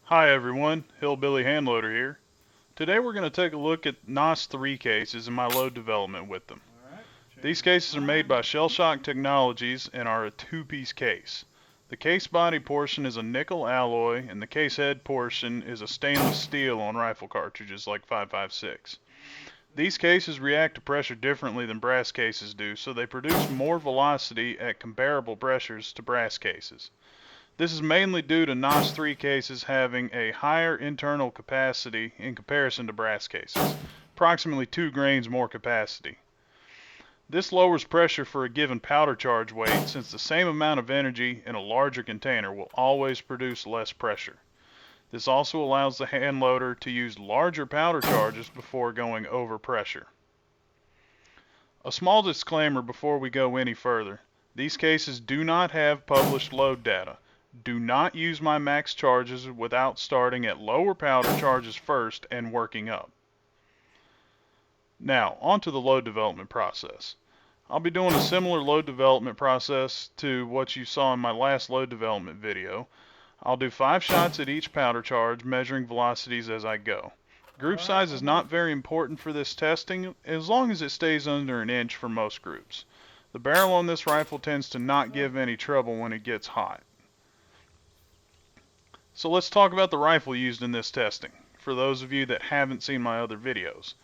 Hi everyone, Hillbilly Handloader here. Today we're going to take a look at NAS3 cases and my load development with them. These cases are made by Shellshock Technologies and are a two-piece case. The case body portion is a nickel alloy and the case head portion is a stainless steel on rifle cartridges like 5.56. These cases react to pressure differently than brass cases do, so they produce more velocity at comparable pressures to brass cases. This is mainly due to NAS3 cases having a higher internal capacity in comparison to brass cases, approximately 2 grains more capacity. This lowers pressure for a given powder charge weight since the same amount of energy in a larger container will always produce less pressure. This also allows the hand loader to use larger powder charges before going over pressure. A small disclaimer before we go any further. These cases do not have published load data. Do not use my max charges without starting at lower powder charges first and working up. Now, onto the load development process. I'll be doing a similar load development process to what you saw in my last load development video. I'll do 5 shots at each powder charge, measuring velocities as I go. Group size is not very important for this testing, as long as it stays under an inch for most groups. The barrel on this rifle tends to not give any trouble when it gets hot. So let's talk about the rifle used in this testing, for those of you that haven't seen my other videos.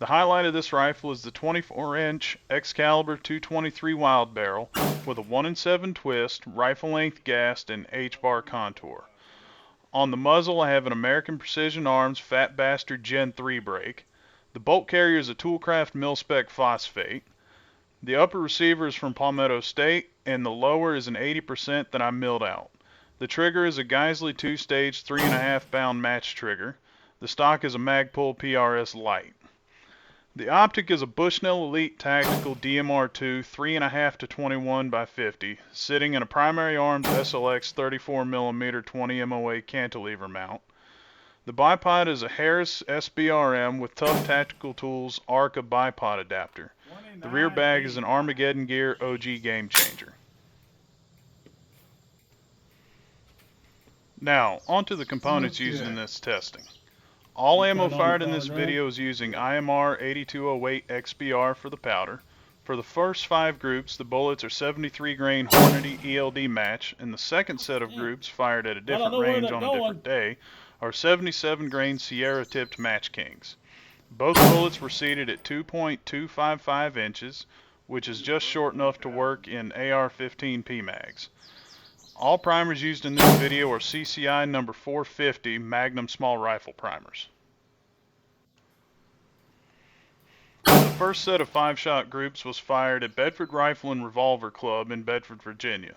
The highlight of this rifle is the 24-inch Excalibur 223 Wild Barrel with a 1-in-7 twist, rifle length gassed, and H-bar contour. On the muzzle I have an American Precision Arms Fat Bastard Gen 3 brake. The bolt carrier is a Toolcraft mil-spec phosphate. The upper receiver is from Palmetto State, and the lower is an 80% that I milled out. The trigger is a Geisley 2-stage 3.5 pound match trigger. The stock is a Magpul PRS Lite. The optic is a Bushnell Elite Tactical DMR2 3.5 to 21 by 50, sitting in a Primary Arms SLX 34mm 20 MOA cantilever mount. The bipod is a Harris SBRM with Tough Tactical Tools Arca bipod adapter. The rear bag is an Armageddon Gear OG Game Changer. Now, onto the components used in this testing. All ammo fired in this video is using IMR 8208 XBR for the powder. For the first 5 groups, the bullets are 73 grain Hornady ELD Match, and the second set of groups, fired at a different range on a different day, are 77 grain Sierra tipped Match Kings. Both bullets were seated at 2.255 inches, which is just short enough to work in AR-15 PMags. All primers used in this video are CCI number 450 Magnum small rifle primers. The first set of 5-shot groups was fired at Bedford Rifle and Revolver Club in Bedford, Virginia.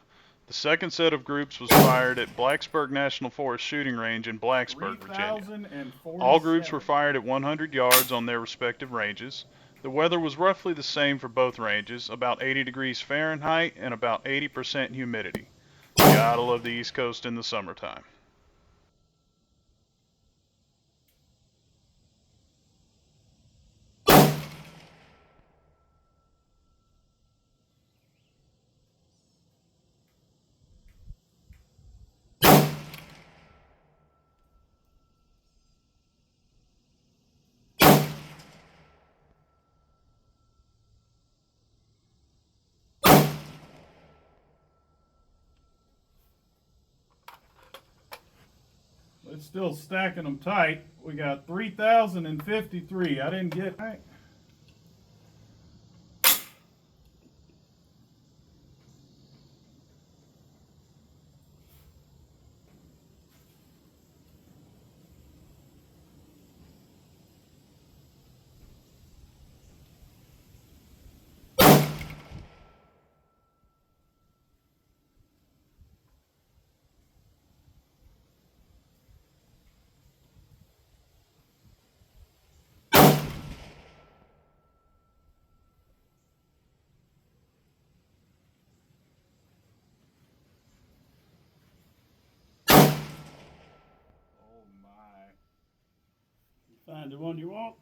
The second set of groups was fired at Blacksburg National Forest Shooting Range in Blacksburg, Virginia. All groups were fired at 100 yards on their respective ranges. The weather was roughly the same for both ranges, about 80 degrees Fahrenheit and about 80% humidity. Gotta love the East Coast in the summertime. It's still stacking them tight. We got 3,053. I didn't get... Right. Find the one you want.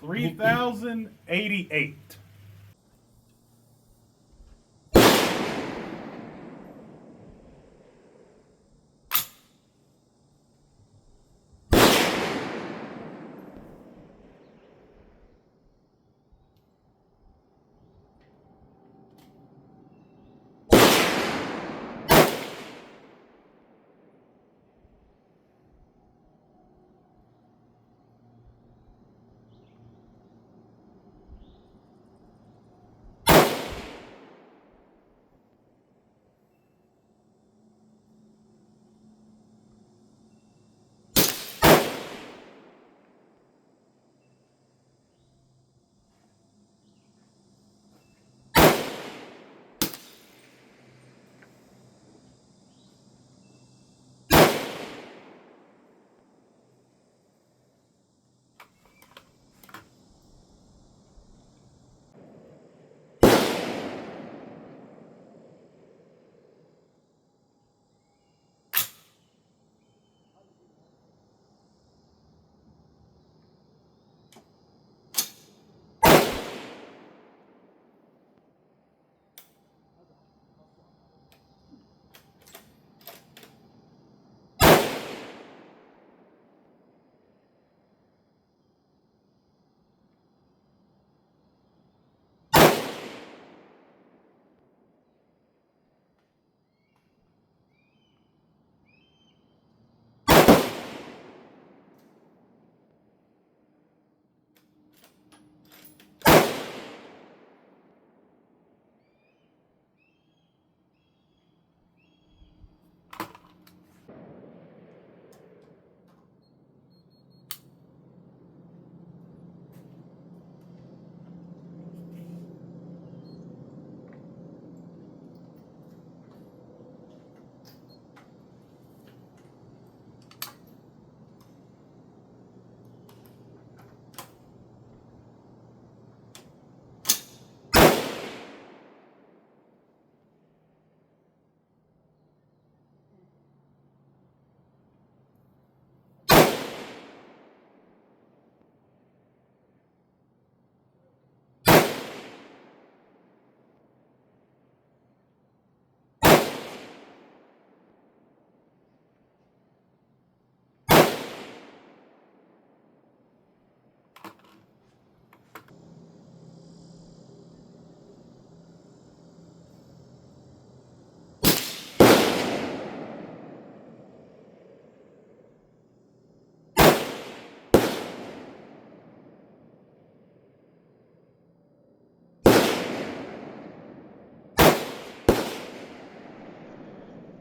3,088.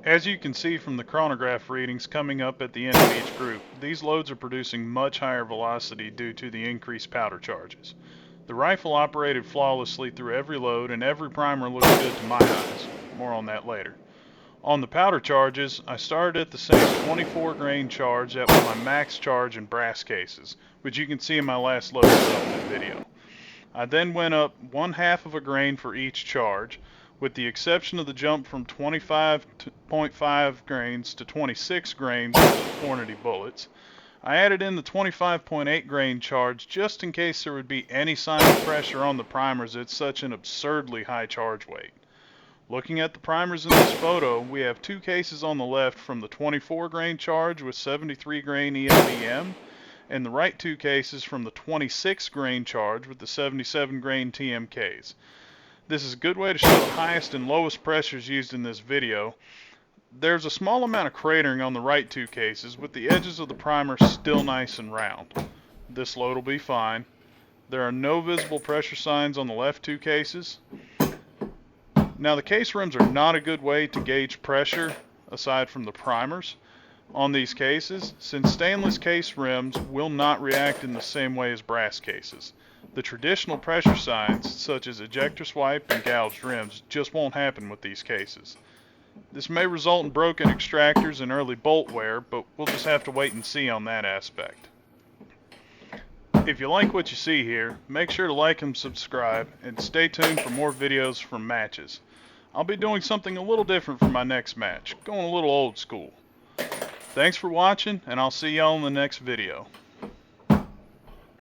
As you can see from the chronograph readings coming up at the end of each group, these loads are producing much higher velocity due to the increased powder charges. The rifle operated flawlessly through every load and every primer looks good to my eyes. More on that later. On the powder charges, I started at the same 24 grain charge that was my max charge in brass cases, which you can see in my last load development video. I then went up 1/2 of a grain for each charge, with the exception of the jump from 25.5 grains to 26 grains with the Hornady bullets. I added in the 25.8 grain charge just in case there would be any sign of pressure on the primers at such an absurdly high charge weight. Looking at the primers in this photo, we have two cases on the left from the 24 grain charge with 73 grain ELD, and the right two cases from the 26 grain charge with the 77 grain TMKs. This is a good way to show the highest and lowest pressures used in this video. There's a small amount of cratering on the right two cases, with the edges of the primer still nice and round. This load will be fine. There are no visible pressure signs on the left two cases. Now the case rims are not a good way to gauge pressure aside from the primers on these cases, since stainless case rims will not react in the same way as brass cases. The traditional pressure signs, such as ejector swipe and gouged rims, just won't happen with these cases. This may result in broken extractors and early bolt wear, but we'll just have to wait and see on that aspect. If you like what you see here, make sure to like and subscribe, and stay tuned for more videos from matches. I'll be doing something a little different for my next match, going a little old school. Thanks for watching, and I'll see y'all in the next video.